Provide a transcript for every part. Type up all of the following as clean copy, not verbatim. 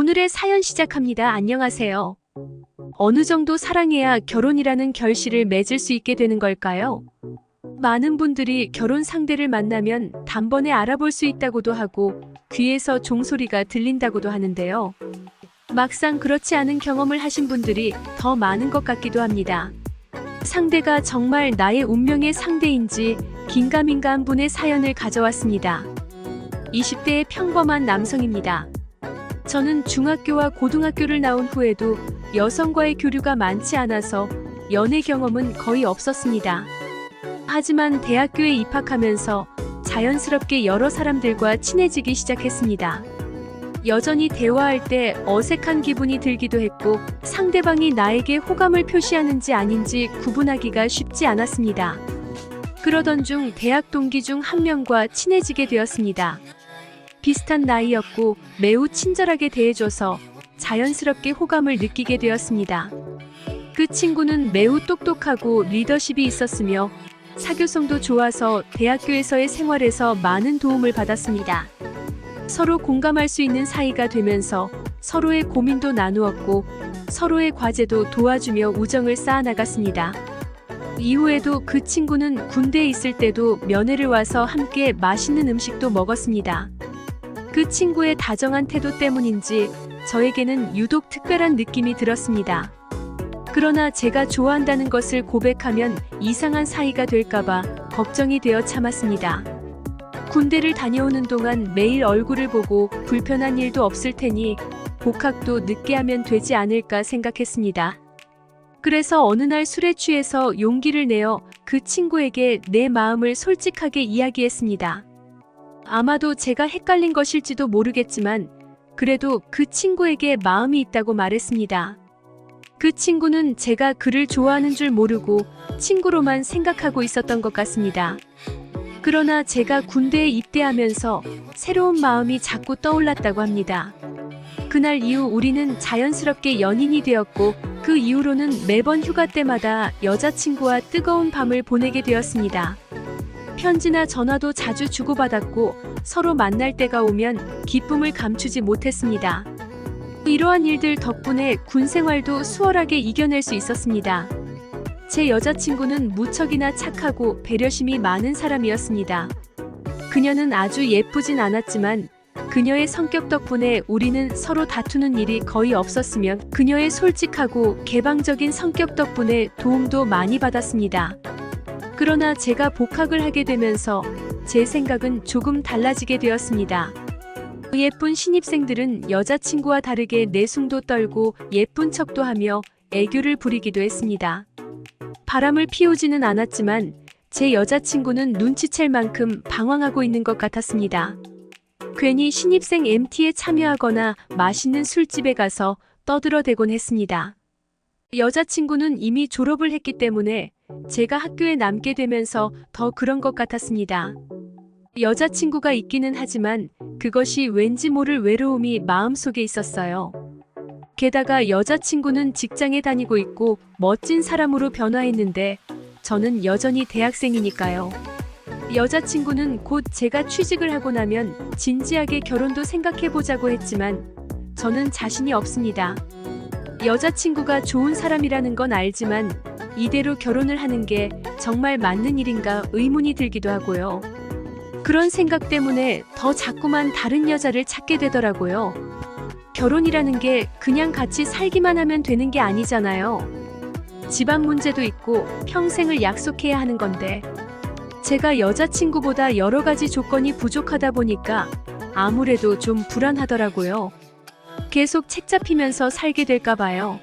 오늘의 사연 시작합니다. 안녕하세요. 어느 정도 사랑해야 결혼이라는 결실을 맺을 수 있게 되는 걸까요? 많은 분들이 결혼 상대를 만나면 단번에 알아볼 수 있다고도 하고 귀에서 종소리가 들린다고도 하는데요. 막상 그렇지 않은 경험을 하신 분들이 더 많은 것 같기도 합니다. 상대가 정말 나의 운명의 상대인지 긴가민가한 분의 사연을 가져왔습니다. 20대의 평범한 남성입니다. 저는 중학교와 고등학교를 나온 후에도 여성과의 교류가 많지 않아서 연애 경험은 거의 없었습니다. 하지만 대학교에 입학하면서 자연스럽게 여러 사람들과 친해지기 시작했습니다. 여전히 대화할 때 어색한 기분이 들기도 했고 상대방이 나에게 호감을 표시하는지 아닌지 구분하기가 쉽지 않았습니다. 그러던 중 대학 동기 중 한 명과 친해지게 되었습니다. 비슷한 나이였고 매우 친절하게 대해줘서 자연스럽게 호감을 느끼게 되었습니다. 그 친구는 매우 똑똑하고 리더십이 있었으며 사교성도 좋아서 대학교에서의 생활에서 많은 도움을 받았습니다. 서로 공감할 수 있는 사이가 되면서 서로의 고민도 나누었고 서로의 과제도 도와주며 우정을 쌓아나갔습니다. 이후에도 그 친구는 군대에 있을 때도 면회를 와서 함께 맛있는 음식도 먹었습니다. 그 친구의 다정한 태도 때문인지 저에게는 유독 특별한 느낌이 들었습니다. 그러나 제가 좋아한다는 것을 고백하면 이상한 사이가 될까봐 걱정이 되어 참았습니다. 군대를 다녀오는 동안 매일 얼굴을 보고 불편한 일도 없을 테니 복학도 늦게 하면 되지 않을까 생각했습니다. 그래서 어느 날 술에 취해서 용기를 내어 그 친구에게 내 마음을 솔직하게 이야기했습니다. 아마도 제가 헷갈린 것일지도 모르겠지만 그래도 그 친구에게 마음이 있다고 말했습니다. 그 친구는 제가 그를 좋아하는 줄 모르고 친구로만 생각하고 있었던 것 같습니다. 그러나 제가 군대에 입대하면서 새로운 마음이 자꾸 떠올랐다고 합니다. 그날 이후 우리는 자연스럽게 연인이 되었고 그 이후로는 매번 휴가 때마다 여자친구와 뜨거운 밤을 보내게 되었습니다. 편지나 전화도 자주 주고받았고 서로 만날 때가 오면 기쁨을 감추지 못했습니다. 이러한 일들 덕분에 군 생활도 수월하게 이겨낼 수 있었습니다. 제 여자친구는 무척이나 착하고 배려심이 많은 사람이었습니다. 그녀는 아주 예쁘진 않았지만 그녀의 성격 덕분에 우리는 서로 다투는 일이 거의 없었으며 그녀의 솔직하고 개방적인 성격 덕분에 도움도 많이 받았습니다. 그러나 제가 복학을 하게 되면서 제 생각은 조금 달라지게 되었습니다. 예쁜 신입생들은 여자친구와 다르게 내숭도 떨고 예쁜 척도 하며 애교를 부리기도 했습니다. 바람을 피우지는 않았지만 제 여자친구는 눈치챌 만큼 방황하고 있는 것 같았습니다. 괜히 신입생 MT에 참여하거나 맛있는 술집에 가서 떠들어대곤 했습니다. 여자친구는 이미 졸업을 했기 때문에 제가 학교에 남게 되면서 더 그런 것 같았습니다. 여자친구가 있기는 하지만 그것이 왠지 모를 외로움이 마음속에 있었어요. 게다가 여자친구는 직장에 다니고 있고 멋진 사람으로 변화했는데 저는 여전히 대학생이니까요. 여자친구는 곧 제가 취직을 하고 나면 진지하게 결혼도 생각해보자고 했지만 저는 자신이 없습니다. 여자친구가 좋은 사람이라는 건 알지만 이대로 결혼을 하는 게 정말 맞는 일인가 의문이 들기도 하고요. 그런 생각 때문에 더 자꾸만 다른 여자를 찾게 되더라고요. 결혼이라는 게 그냥 같이 살기만 하면 되는 게 아니잖아요. 집안 문제도 있고 평생을 약속해야 하는 건데 제가 여자친구보다 여러 가지 조건이 부족하다 보니까 아무래도 좀 불안하더라고요. 계속 책 잡히면서 살게 될까 봐요.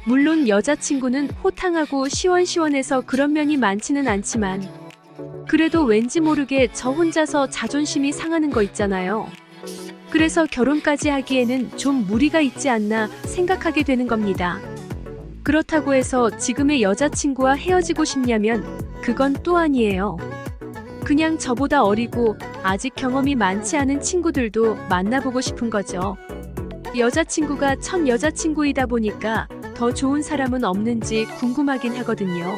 물론 여자친구는 호탕하고 시원시원해서 그런 면이 많지는 않지만 그래도 왠지 모르게 저 혼자서 자존심이 상하는 거 있잖아요. 그래서 결혼까지 하기에는 좀 무리가 있지 않나 생각하게 되는 겁니다. 그렇다고 해서 지금의 여자친구와 헤어지고 싶냐면 그건 또 아니에요. 그냥 저보다 어리고 아직 경험이 많지 않은 친구들도 만나보고 싶은 거죠. 여자친구가 첫 여자친구이다 보니까 더 좋은 사람은 없는지 궁금하긴 하거든요.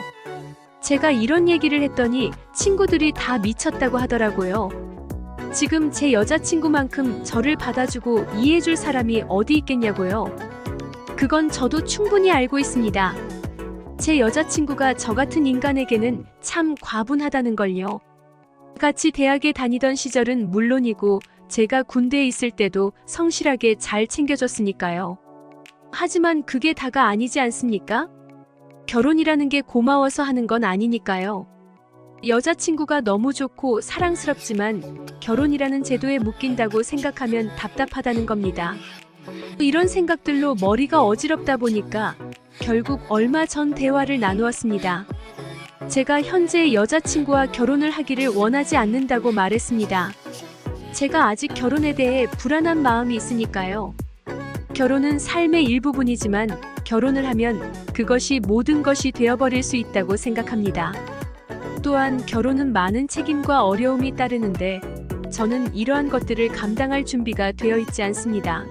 제가 이런 얘기를 했더니 친구들이 다 미쳤다고 하더라고요. 지금 제 여자친구만큼 저를 받아주고 이해해줄 사람이 어디 있겠냐고요. 그건 저도 충분히 알고 있습니다. 제 여자친구가 저 같은 인간에게는 참 과분하다는 걸요. 같이 대학에 다니던 시절은 물론이고 제가 군대에 있을 때도 성실하게 잘 챙겨줬으니까요. 하지만 그게 다가 아니지 않습니까? 결혼이라는 게 고마워서 하는 건 아니니까요. 여자친구가 너무 좋고 사랑스럽지만 결혼이라는 제도에 묶인다고 생각하면 답답하다는 겁니다. 이런 생각들로 머리가 어지럽다 보니까 결국 얼마 전 대화를 나누었습니다. 제가 현재 여자친구와 결혼을 하기를 원하지 않는다고 말했습니다. 제가 아직 결혼에 대해 불안한 마음이 있으니까요. 결혼은 삶의 일부분이지만 결혼을 하면 그것이 모든 것이 되어버릴 수 있다고 생각합니다. 또한 결혼은 많은 책임과 어려움이 따르는데 저는 이러한 것들을 감당할 준비가 되어 있지 않습니다.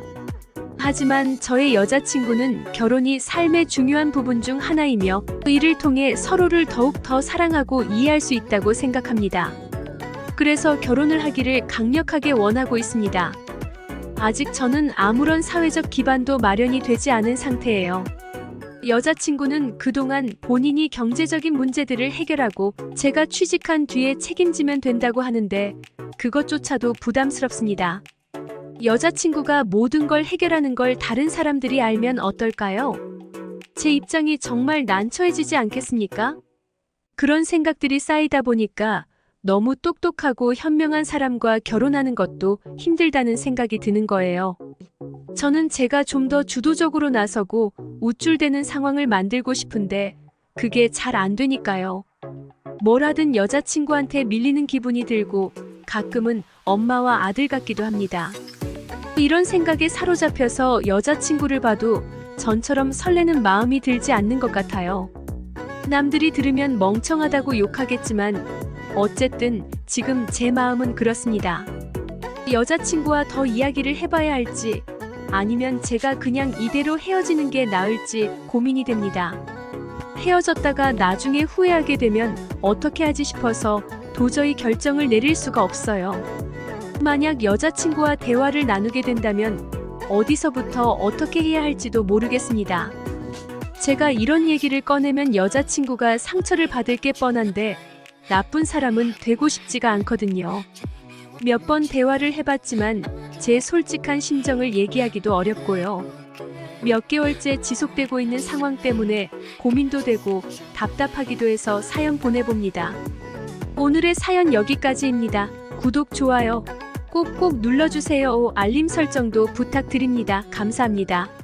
하지만 저의 여자친구는 결혼이 삶의 중요한 부분 중 하나이며 이를 통해 서로를 더욱 더 사랑하고 이해할 수 있다고 생각합니다. 그래서 결혼을 하기를 강력하게 원하고 있습니다. 아직 저는 아무런 사회적 기반도 마련이 되지 않은 상태예요. 여자친구는 그동안 본인이 경제적인 문제들을 해결하고 제가 취직한 뒤에 책임지면 된다고 하는데 그것조차도 부담스럽습니다. 여자친구가 모든 걸 해결하는 걸 다른 사람들이 알면 어떨까요? 제 입장이 정말 난처해지지 않겠습니까? 그런 생각들이 쌓이다 보니까 너무 똑똑하고 현명한 사람과 결혼하는 것도 힘들다는 생각이 드는 거예요. 저는 제가 좀 더 주도적으로 나서고 우쭐대는 상황을 만들고 싶은데 그게 잘 안 되니까요. 뭘 하든 여자친구한테 밀리는 기분이 들고 가끔은 엄마와 아들 같기도 합니다. 이런 생각에 사로잡혀서 여자친구를 봐도 전처럼 설레는 마음이 들지 않는 것 같아요. 남들이 들으면 멍청하다고 욕하겠지만 어쨌든 지금 제 마음은 그렇습니다. 여자친구와 더 이야기를 해봐야 할지 아니면 제가 그냥 이대로 헤어지는 게 나을지 고민이 됩니다. 헤어졌다가 나중에 후회하게 되면 어떻게 하지 싶어서 도저히 결정을 내릴 수가 없어요. 만약 여자친구와 대화를 나누게 된다면 어디서부터 어떻게 해야 할지도 모르겠습니다. 제가 이런 얘기를 꺼내면 여자친구가 상처를 받을 게 뻔한데 나쁜 사람은 되고 싶지가 않거든요. 몇 번 대화를 해봤지만 제 솔직한 심정을 얘기하기도 어렵고요. 몇 개월째 지속되고 있는 상황 때문에 고민도 되고 답답하기도 해서 사연 보내봅니다. 오늘의 사연 여기까지입니다. 구독, 좋아요 꼭꼭 눌러주세요. 알림 설정도 부탁드립니다. 감사합니다.